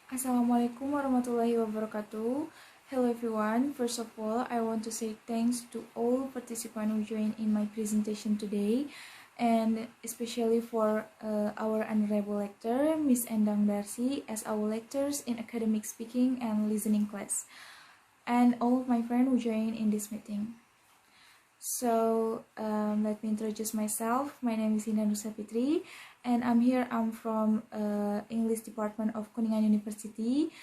Assalamualaikum warahmatullahi wabarakatuh. Hello everyone. First of all, I want to say thanks to all participants who joined in my presentation today, and especially for our honorable lecturer, Miss Endang Darsi, as our lectures in academic speaking and listening class, and all of my friends who joined in this meeting. So let me introduce myself. My name is Indah Nur Sapitri, and I'm from English department of Kuningan University,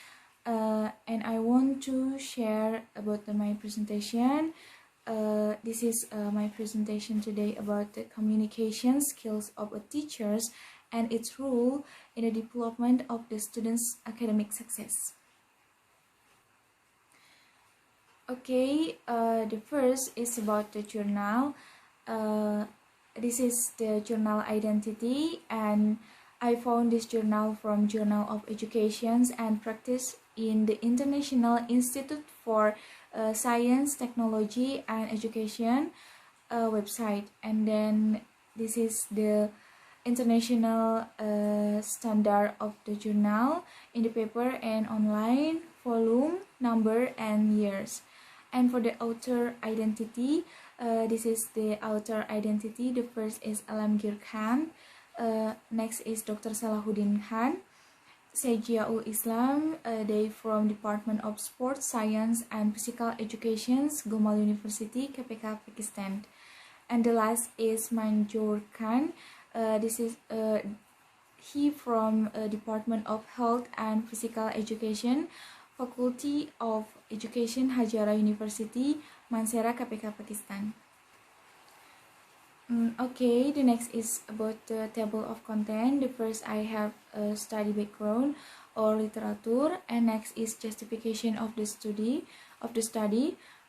and I want to share about my presentation. This is my presentation today about the communication skills of a teachers and its role in the development of the students' academic success. Okay, the first is about the journal. This is the journal identity, and I found this journal from Journal of Education and Practice in the International Institute for Science, Technology, and Education website. And then this is the international standard of the journal in the paper and online, volume, number, and years. And for the author identity, this is the author identity. The first is Alamgir Khan. Next is Dr. Salahuddin Khan. Syed Zia-Ul-Islam, they from Department of Sports Science and Physical Education, Gomal University, KPK, Pakistan. And the last is Manzoor Khan. This is he from Department of Health and Physical Education, Faculty of Education, Hazara University, Manshera, KPK, Pakistan. Okay, the next is about the table of content. The first I have a study background or literature, and next is justification of the study.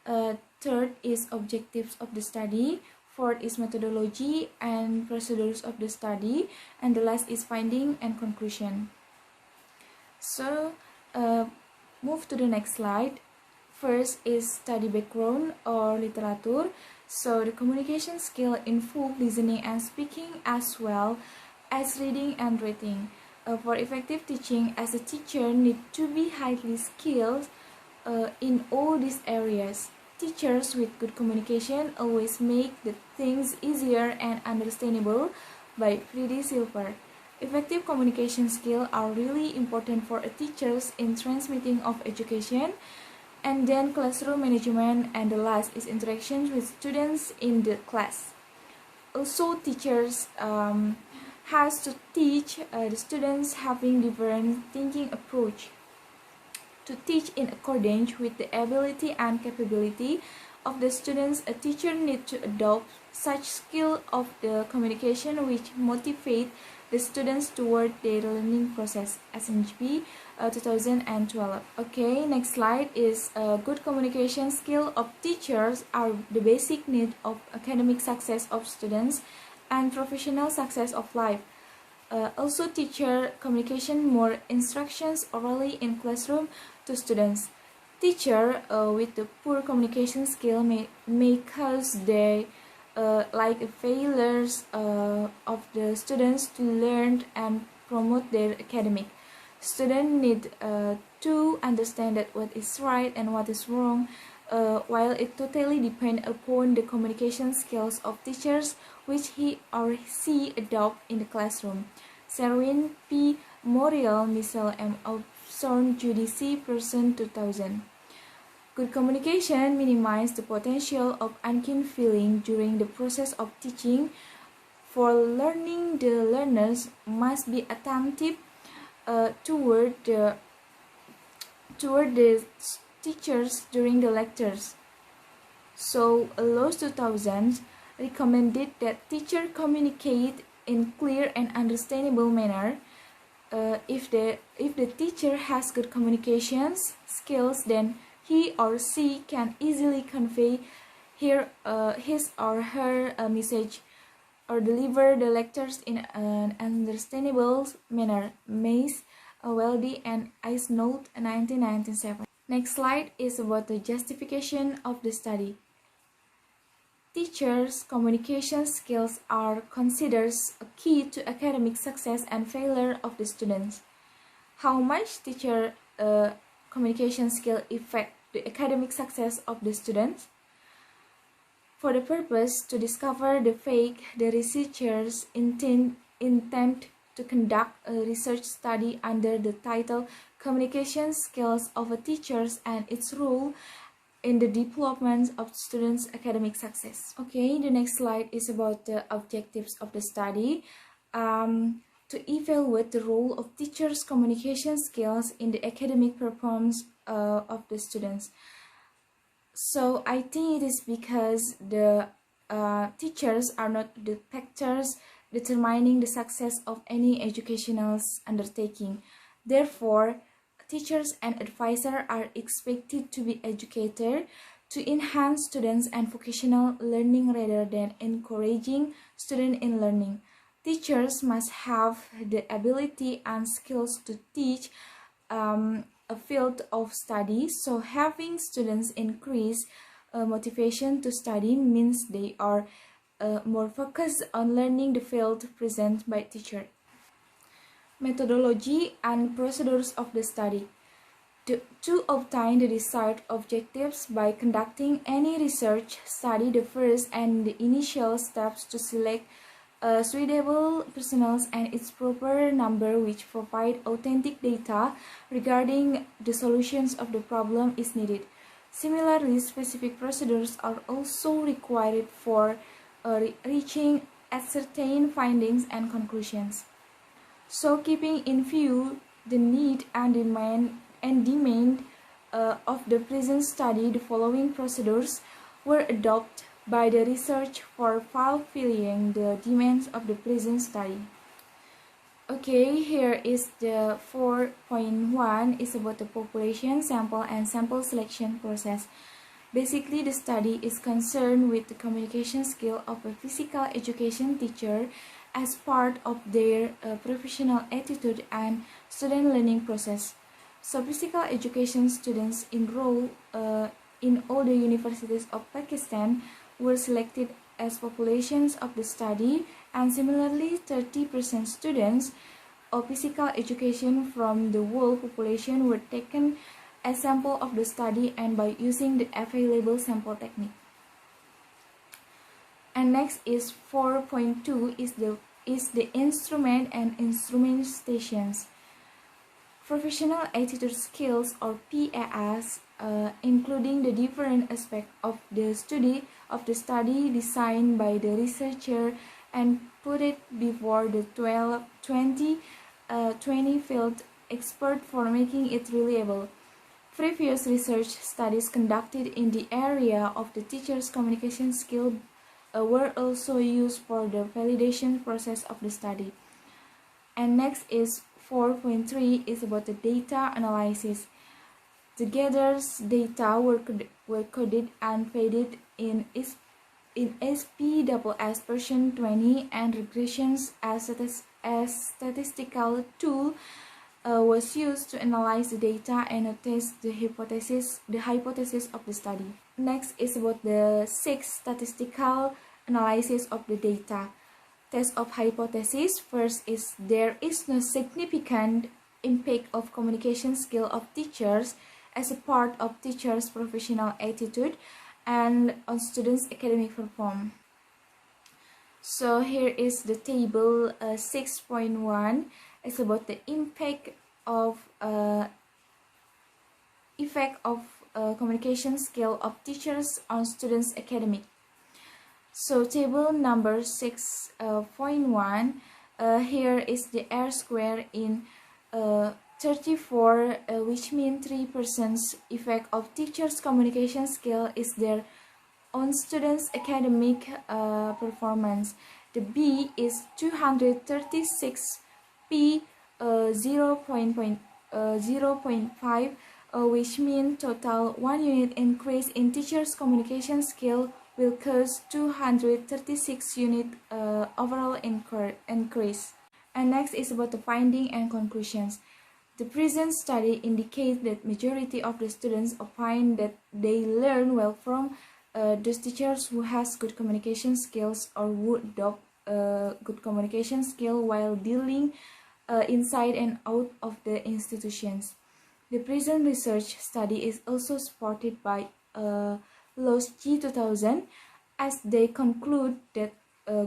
Third is objectives of the study. Fourth is methodology and procedures of the study, and the last is finding and conclusion. So move to the next slide. First is study background or literature. So the communication skill involve listening and speaking as well as reading and writing. For effective teaching, as a teacher need to be highly skilled in all these areas. Teachers with good communication always make the things easier and understandable by Friedy Silver. Effective communication skills are really important for a teachers in transmitting of education, and then classroom management, and the last is interactions with students in the class. Also, teachers has to teach the students having different thinking approach. To teach in accordance with the ability and capability of the students, a teacher needs to adopt such skill of the communication which motivate the students toward their learning process. SNGP 2012. Okay, next slide is good communication skill of teachers are the basic need of academic success of students and professional success of life. Also, teacher communication more instructions orally in classroom to students. Teacher with the poor communication skill may cause they like failures of the students to learn and promote their academic. Students need to understand that what is right and what is wrong, while it totally depends upon the communication skills of teachers which he or she adopt in the classroom. Serwin P. Morial, Michelle M. Opson, Judici, Person 2000. Good communication minimizes the potential of unkeen feeling during the process of teaching. For learning, the learners must be attentive toward the teachers during the lectures. So, Laws 2000 recommended that teachers communicate in clear and understandable manner. If the teacher has good communications skills, then he or she can easily convey his or her message or deliver the lectures in an understandable manner. Mace, Weldy, and Eisnold, 1997. Next slide is about the justification of the study. Teachers' communication skills are considered a key to academic success and failure of the students. How much teacher communication skill affect the academic success of the students? For the purpose to discover the fake, the researchers intend to conduct a research study under the title Communication Skills of a Teachers and its Role in the Development of Students' Academic Success. Okay, the next slide is about the objectives of the study. To evaluate the role of teachers' communication skills in the academic performance of the students. So I think it is because the teachers are not the factors determining the success of any educational undertaking. Therefore, teachers and advisors are expected to be educated to enhance students and vocational learning rather than encouraging students in learning. Teachers must have the ability and skills to teach a field of study, so having students increase motivation to study means they are more focused on learning the field presented by teacher. Methodology and procedures of the study. To obtain the desired objectives by conducting any research study, the first and the initial steps to select suitable personnel and its proper number which provide authentic data regarding the solutions of the problem is needed. Similarly, specific procedures are also required for reaching ascertained findings and conclusions. So, keeping in view the need and demand of the present study, the following procedures were adopted by the research for fulfilling the demands of the present study. Okay, here is the 4.1 is about the population sample and sample selection process. Basically, the study is concerned with the communication skill of a physical education teacher as part of their professional attitude and student learning process. So, physical education students enroll in all the universities of Pakistan were selected as populations of the study, and similarly 30% students of physical education from the whole population were taken as sample of the study and by using the available sample technique. And next is 4.2 is the instrument and instrumentations. Professional attitude skills or PAS, including the different aspects of the study designed by the researcher and put it before the 20 field expert for making it reliable. Previous research studies conducted in the area of the teacher's communication skill were also used for the validation process of the study. And next is 4.3 is about the data analysis. The gathered data were coded and faded in SPSS version 20, and regressions as statistical tool was used to analyze the data and test the hypothesis of the study. Next is about the 6 statistical analysis of the data. Test of hypothesis. First is there is no significant impact of communication skill of teachers as a part of teachers' professional attitude and on students' academic performance. So here is the table 6.1. It's about the impact of communication skill of teachers on students' academic. So table number 6.1, here is the R square in 34, which means 3% effect of teachers' communication skill is their on students' academic performance. The B is 236 P 0.5, which means total 1 unit increase in teachers' communication skill will cause 236 unit overall increase. And next is about the finding and conclusions. The present study indicates that majority of the students find that they learn well from those teachers who has good communication skills or would adopt good communication skill while dealing inside and out of the institutions. The prison research study is also supported by LOS G 2000, as they conclude that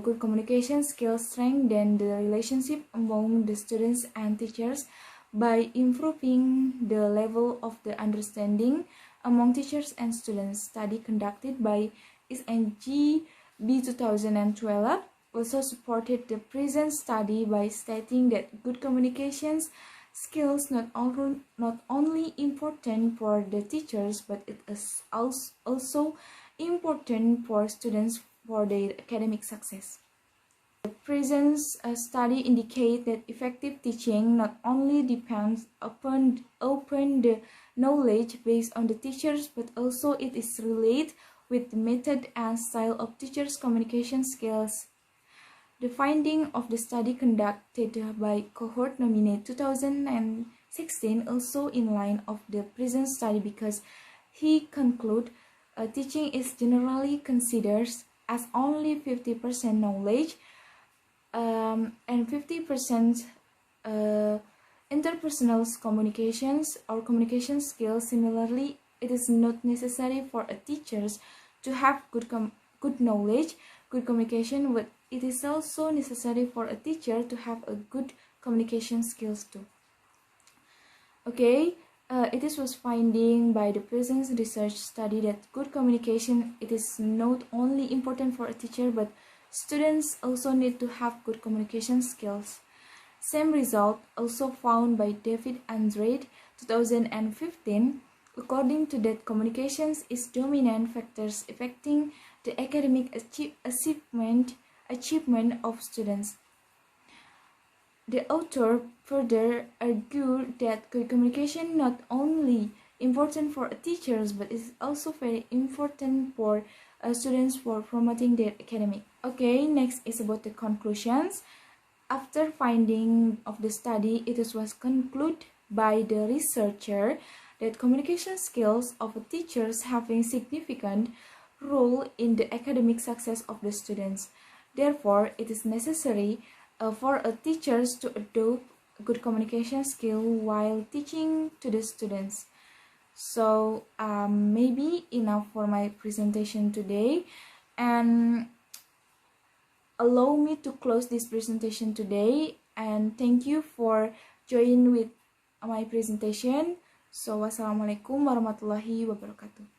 good communication skills strengthen the relationship among the students and teachers by improving the level of the understanding among teachers and students. Study conducted by ISSN B 2012 also supported the present study by stating that good communications skills not only important for the teachers, but it is also important for students for their academic success. The present study indicates that effective teaching not only depends upon the knowledge based on the teachers, but also it is related with the method and style of teachers' communication skills. The finding of the study conducted by cohort nominate 2016 also in line of the present study, because he conclude teaching is generally considered as only 50% knowledge and 50% interpersonal communications or communication skills. Similarly, it is not necessary for a teachers to have good knowledge, good communication, but it is also necessary for a teacher to have a good communication skills too. Okay, it was finding by the present research study that good communication, it is not only important for a teacher, but students also need to have good communication skills. Same result also found by David Andrade 2015. According to that, communications is dominant factors affecting the academic achievement of students. The author further argued that good communication not only important for teachers, but is also very important for students for promoting their academic. Okay, next is about the conclusions. After finding of the study, it was concluded by the researcher that communication skills of teachers have a significant role in the academic success of the students. Therefore, it is necessary for teachers to adopt good communication skill while teaching to the students. So maybe enough for my presentation today, and allow me to close this presentation today, and thank you for joining with my presentation. So wassalamualaikum warahmatullahi wabarakatuh.